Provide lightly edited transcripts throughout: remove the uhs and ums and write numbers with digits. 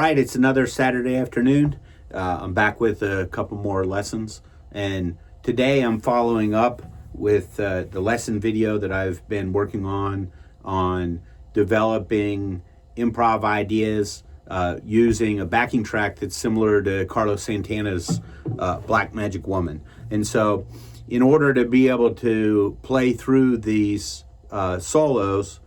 right, it's another Saturday afternoon. I'm back with a couple more lessons, and today I'm following up with the lesson video that I've been working on developing improv ideas using a backing track that's similar to Carlos Santana's Black Magic Woman. And so in order to be able to play through these solos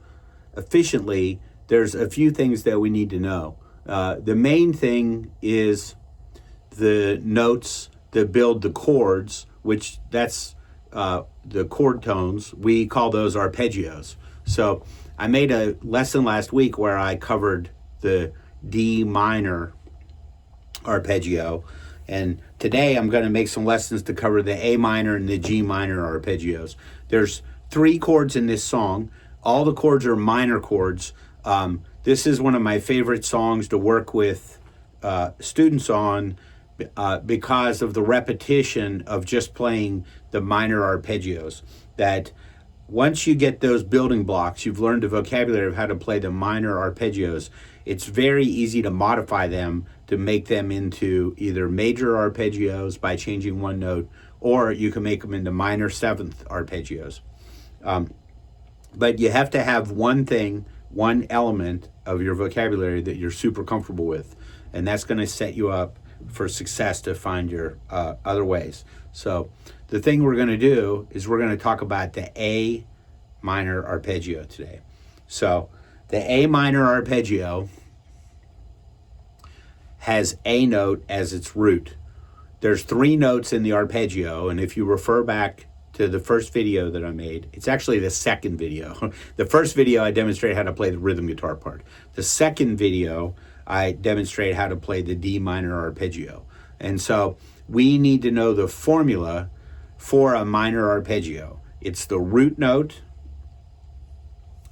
efficiently, there's a few things that we need to know. The main thing is the notes that build the chords, which that's the chord tones. We call those arpeggios. So I made a lesson last week where I covered the D minor arpeggio, and today I'm going to make some lessons to cover the A minor and the G minor arpeggios. There's 3 chords in this song. All the chords are minor chords. This is one of my favorite songs to work with students on because of the repetition of just playing the minor arpeggios. That once you get those building blocks, you've learned the vocabulary of how to play the minor arpeggios, it's very easy to modify them to make them into either major arpeggios by changing one note, or you can make them into minor 7th arpeggios. But you have to have one thing, one element of your vocabulary that you're super comfortable with, and that's going to set you up for success to find your other ways. So the thing we're going to do is we're going to talk about the A minor arpeggio today. So the A minor arpeggio has A note as its root. There's 3 notes in the arpeggio, and if you refer back to the first video that I made, it's actually the second video. The first video I demonstrate how to play the rhythm guitar part. The second video I demonstrate how to play the D minor arpeggio. And so we need to know the formula for a minor arpeggio. It's the root note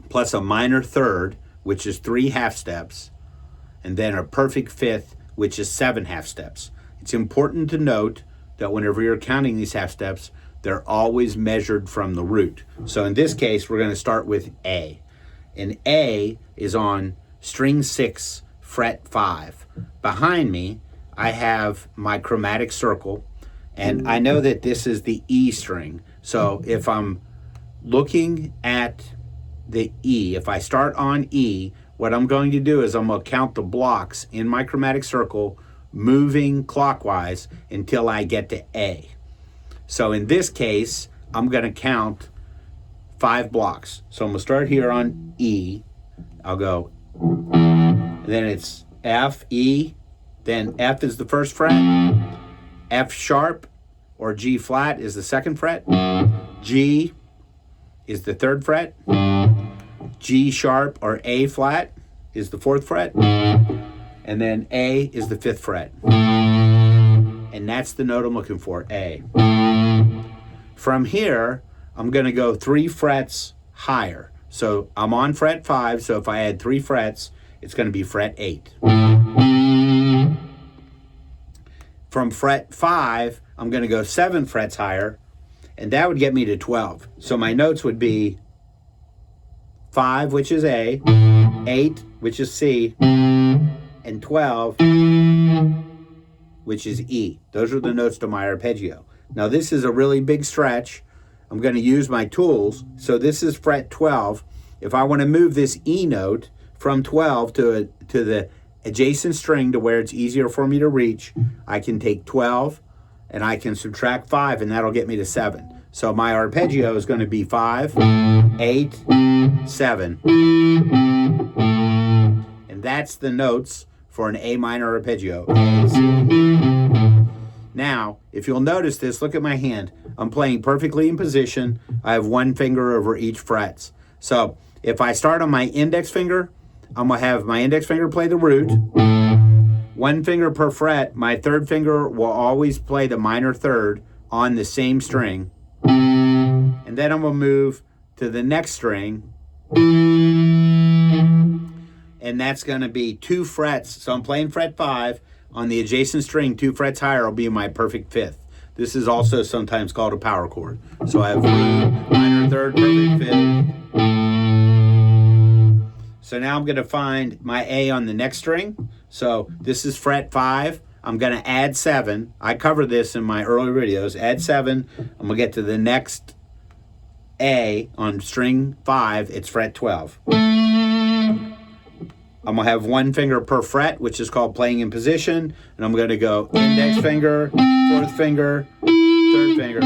plus a minor third, which is 3 half steps, and then a perfect fifth, which is 7 half steps. It's important to note that whenever you're counting these half steps, they're always measured from the root. So in this case, we're going to start with A. And A is on string 6, fret 5. Behind me, I have my chromatic circle, and I know that this is the E string. So if I'm looking at the E, if I start on E, what I'm going to do is I'm going to count the blocks in my chromatic circle moving clockwise until I get to A. So in this case, I'm going to count 5 blocks. So I'm going to start here on E. I'll go, and then it's F, E, then F is the first fret, F sharp or G flat is the second fret, G is the 3rd fret, G sharp or A flat is the 4th fret, and then A is the 5th fret. And that's the note I'm looking for, A. From here, I'm going to go 3 frets higher. So I'm on fret 5, so if I add 3 frets, it's going to be fret 8. From fret 5, I'm going to go 7 frets higher, and that would get me to 12. So my notes would be 5, which is A, 8, which is C, and 12, which is E. Those are the notes to my arpeggio. Now this is a really big stretch. I'm going to use my tools. So this is fret 12. If I want to move this E note from 12 to the adjacent string to where it's easier for me to reach, I can take 12 and I can subtract 5, and that'll get me to 7. So my arpeggio is going to be 5, 8, 7. And that's the notes for an A minor arpeggio. Now, if you'll notice this, look at my hand. I'm playing perfectly in position. I have 1 finger over each frets. So if I start on my index finger, I'm going to have my index finger play the root. 1 finger per fret. My 3rd finger will always play the minor 3rd on the same string. And then I'm going to move to the next string. And that's going to be 2 frets. So I'm playing fret 5. On the adjacent string, 2 frets higher will be my perfect 5th. This is also sometimes called a power chord. So I have root, minor 3rd, perfect 5th. So now I'm going to find my A on the next string. So this is fret 5. I'm going to add 7. I covered this in my earlier videos. Add 7. I'm going to get to the next A on string 5. It's fret 12. I'm going to have one finger per fret, which is called playing in position. And I'm going to go index finger, fourth finger, third finger.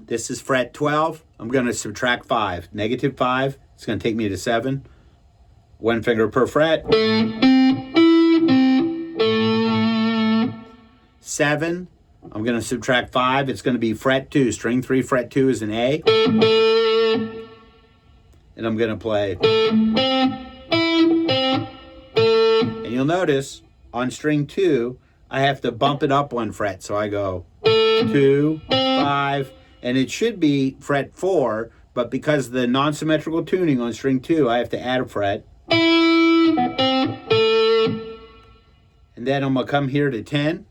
This is fret 12. I'm going to subtract 5. Negative 5. It's going to take me to 7. One finger per fret. 7. I'm going to subtract 5. It's going to be fret 2. String 3, fret 2 is an A. And I'm going to play. And you'll notice on string 2, I have to bump it up one fret. So I go 2, 5, and it should be fret 4, but because of the non-symmetrical tuning on string 2, I have to add a fret. And then I'm going to come here to 10.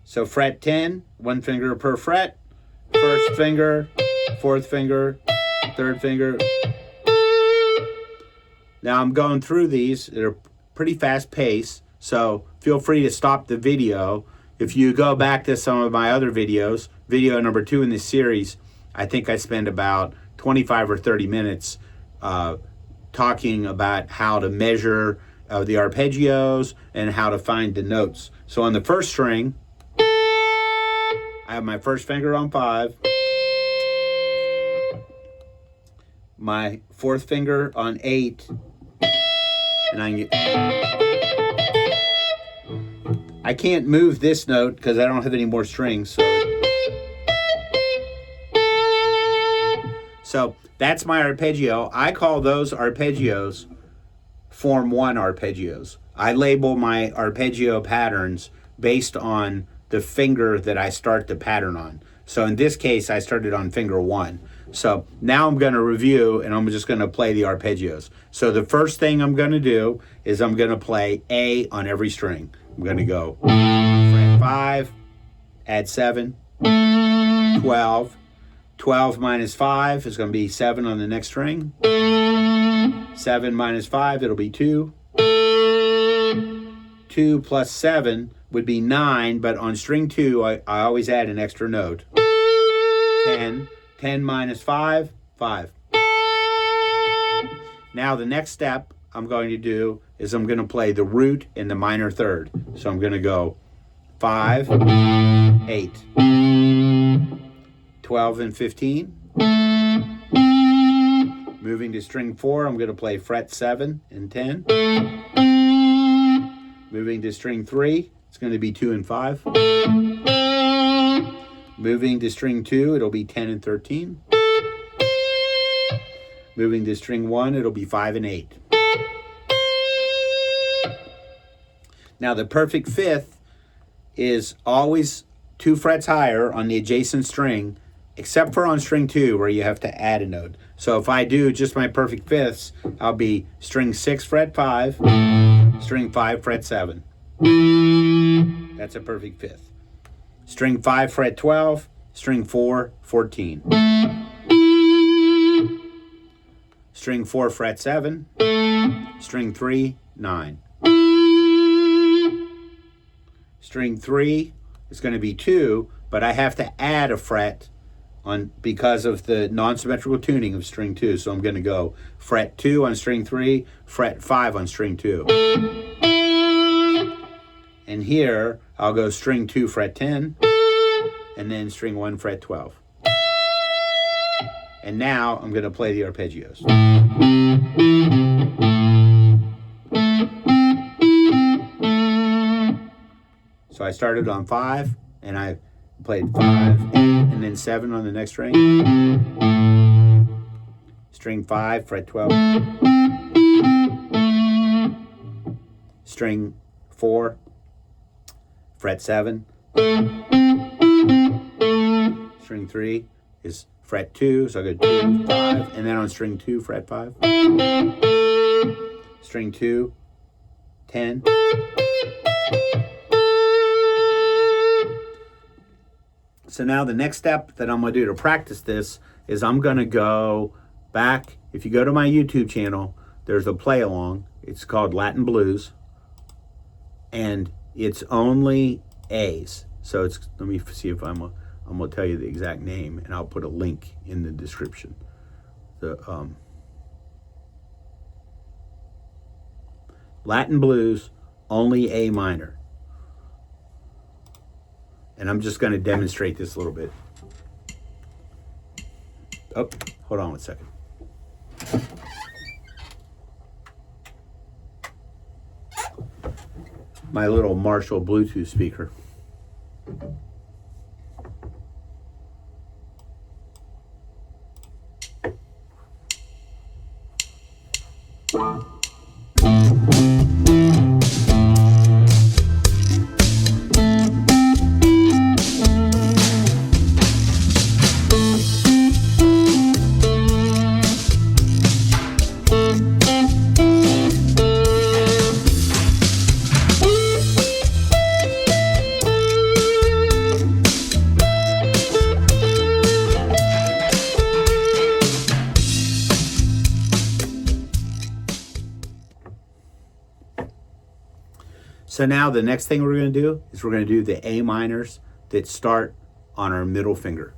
So fret 10, one finger per fret, first finger, fourth finger, third finger. Now I'm going through these at a pretty fast pace, so feel free to stop the video. If you go back to some of my other videos, video number 2 in this series, I think I spend about 25 or 30 minutes talking about how to measure the arpeggios and how to find the notes. So on the first string, I have my first finger on 5, my fourth finger on 8, and I can't move this note because I don't have any more strings. So that's my arpeggio. I call those arpeggios form 1 arpeggios. I label my arpeggio patterns based on the finger that I start the pattern on. So in this case, I started on finger 1. So now I'm going to review, and I'm just going to play the arpeggios. So the first thing I'm going to do is I'm going to play A on every string. I'm going to go fret 5, add 7, 12. 12 minus 5 is going to be 7 on the next string. 7 minus 5, it'll be 2. 2 plus 7 would be 9, but on string 2, I always add an extra note. 10. 10 minus 5, 5. Now the next step I'm going to do is I'm going to play the root in the minor third. So I'm going to go 5, 8, 12 and 15. Moving to string 4, I'm going to play fret 7 and 10. Moving to string 3, it's going to be 2 and 5. Moving to string 2, it'll be 10 and 13. Moving to string 1, it'll be 5 and 8. Now the perfect fifth is always 2 frets higher on the adjacent string, except for on string 2 where you have to add a note. So if I do just my perfect fifths, I'll be string 6 fret 5, string 5 fret 7. That's a perfect fifth. String 5 fret 12, string 4 14. String 4 fret 7, string 3 9. String 3 is going to be 2, but I have to add a fret on because of the non-symmetrical tuning of string 2. So I'm going to go fret 2 on string 3, fret 5 on string 2. And here I'll go string 2 fret 10, and then string 1 fret 12. And now I'm going to play the arpeggios. So I started on 5, and I played 5, 8, and then 7 on the next string. String 5, fret 12. String 4, fret 7. String 3 is fret 2, so I go 2, 5, and then on string 2, fret 5. String 2, 10. So now the next step that I'm going to do to practice this is I'm going to go back. If you go to my YouTube channel, there's a play along. It's called Latin Blues, and it's only A's. So it's, let me see if I'm going to tell you the exact name, and I'll put a link in the description. The Latin Blues, only A minor. And I'm just going to demonstrate this a little bit. Oh, hold on one second. My little Marshall Bluetooth speaker. So now the next thing we're going to do is we're going to do the A minors that start on our middle finger.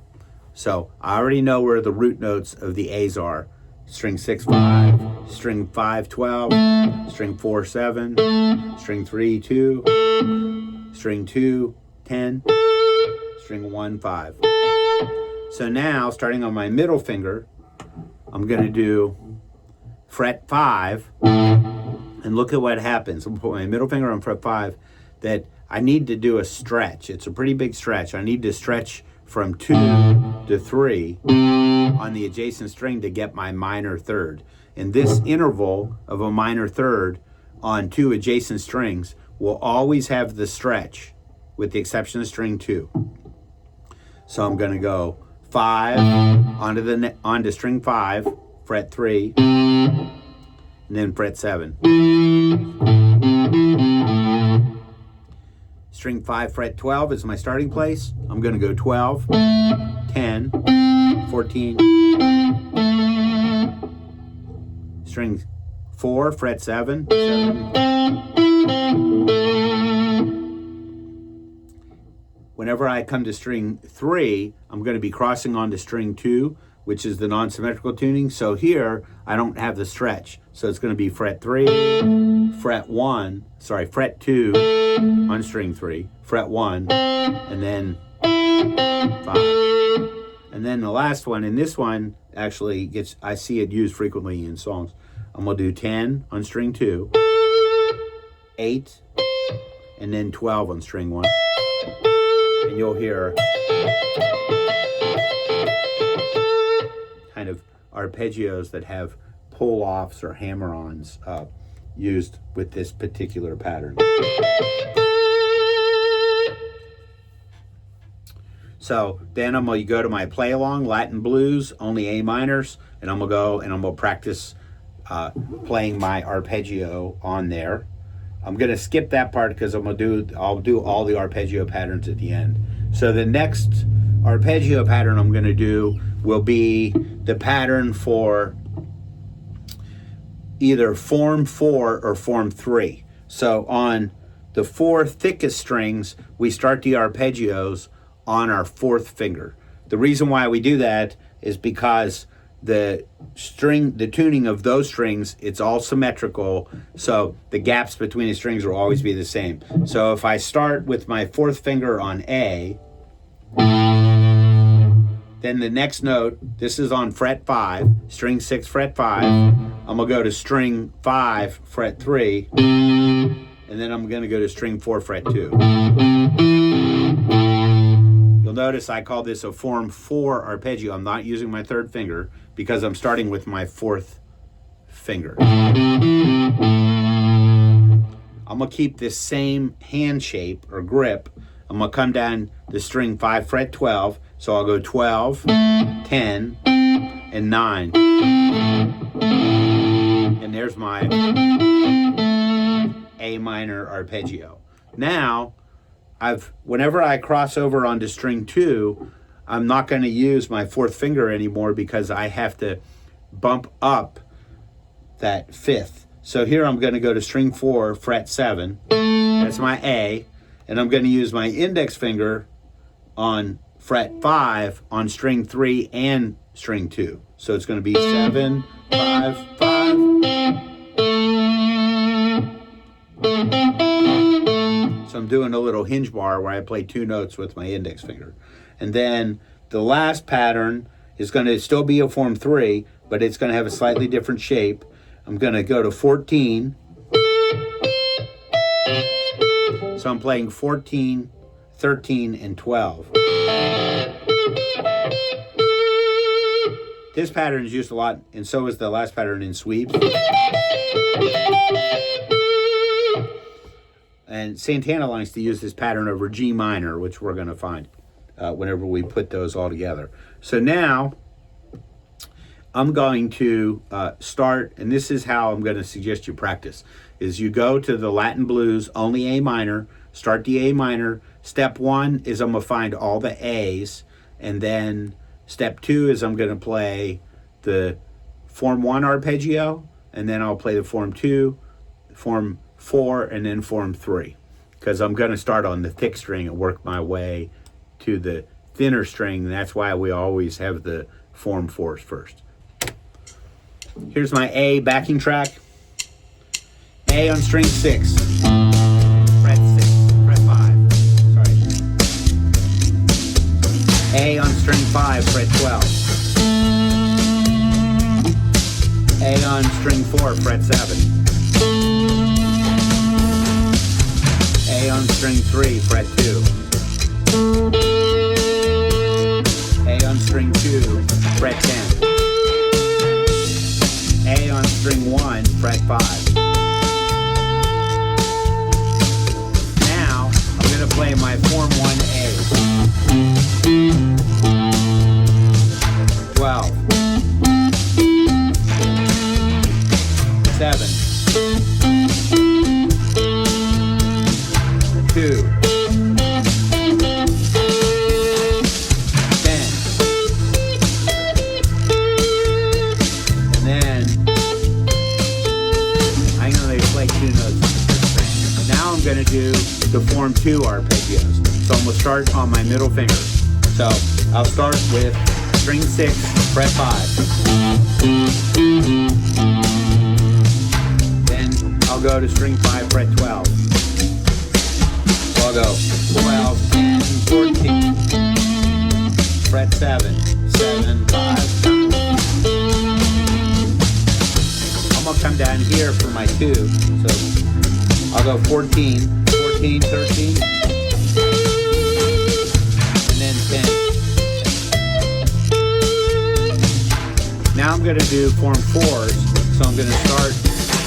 So I already know where the root notes of the A's are. String 6, 5, string 5, 12, string 4, 7, string 3, 2, string 2, 10, string 1, 5. So now, starting on my middle finger, I'm going to do fret 5. And look at what happens. I'm put my middle finger on fret 5, that I need to do a stretch. It's a pretty big stretch. I need to stretch from 2 to 3 on the adjacent string to get my minor third. And this interval of a minor third on 2 adjacent strings will always have the stretch, with the exception of string 2. So I'm going to go 5 onto string 5, fret 3, and then fret 7. String 5, fret 12 is my starting place. I'm going to go 12, 10, 14. String 4, fret 7. Whenever I come to string 3, I'm going to be crossing onto string 2, which is the non-symmetrical tuning. So here, I don't have the stretch. So it's going to be fret 3, fret 2 on string 3, fret 1, and then 5. And then the last one, and this one actually I see it used frequently in songs. I'm going to do 10 on string 2, 8, and then 12 on string 1. And you'll hear kind of arpeggios that have pull-offs or hammer-ons used with this particular pattern. So then I'm going to go to my play-along, Latin Blues, only A minors, and I'm going to go and I'm going to practice playing my arpeggio on there. I'm going to skip that part because I'll do all the arpeggio patterns at the end. So the next arpeggio pattern I'm going to do will be the pattern for either form 4 or form 3. So on the 4 thickest strings, we start the arpeggios on our 4th finger. The reason why we do that is because the tuning of those strings, it's all symmetrical, so the gaps between the strings will always be the same. So if I start with my 4th finger on A, then the next note, this is on fret 5, string 6, fret 5. I'm going to go to string 5, fret 3, and then I'm going to go to string 4, fret 2. You'll notice I call this a form 4 arpeggio. I'm not using my 3rd finger because I'm starting with my 4th finger. I'm going to keep this same hand shape or grip. I'm going to come down the string 5, fret 12. So I'll go 12, 10, and 9. And there's my A minor arpeggio. Now, whenever I cross over onto string 2, I'm not going to use my 4th finger anymore because I have to bump up that 5th. So here I'm going to go to string 4, fret 7. That's my A. And I'm going to use my index finger on fret 5 on string 3 and string 2. So it's going to be 7, 5, 5. So I'm doing a little hinge bar where I play 2 notes with my index finger. And then the last pattern is going to still be a form 3, but it's going to have a slightly different shape. I'm going to go to 14. So I'm playing 14, 13, and 12. This pattern is used a lot, and so is the last pattern in sweeps. And Santana likes to use this pattern over G minor, which we're going to find whenever we put those all together. So now I'm going to start, and this is how I'm going to suggest you practice, is you go to the Latin blues, only A minor, start the A minor. Step 1 is I'm going to find all the A's, and then step 2 is I'm going to play the form 1 arpeggio, and then I'll play the form 2, form 4, and then form 3, because I'm going to start on the thick string and work my way to the thinner string, and that's why we always have the form 4s first. Here's my A backing track. A on string 6, fret 6, fret 5, sorry. A on string 5, fret 12. A on string 4, fret 7. A on string 3, fret 2. A on string 2, fret 10. A on string 1, fret 5. Now, I'm going to play my form 1A. 12. 7. 2. 10. And then I'm going to play 2 notes. Now I'm going to do the form 2 arpeggios. So I'm going to start on my middle finger. So I'll start with string 6, fret 5. Then I'll go to string 5, fret 12. So I'll go 12, 10, 14, fret 7, 7, 5, 9. I'm going to come down here for my 2. So I'll go 14, 14, 13, and then 10. Now I'm going to do form 4s, so I'm going to start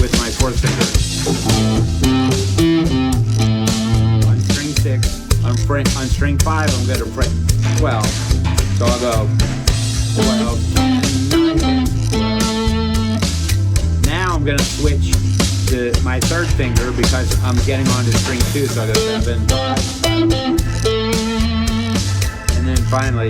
with my 4th finger. On string 6, on string 5, I'm going to fret 12, so I'll go 12, 10, 9, 10. Now I'm going to switch to my 3rd finger because I'm getting onto string 2, so I go 7, 5, and then finally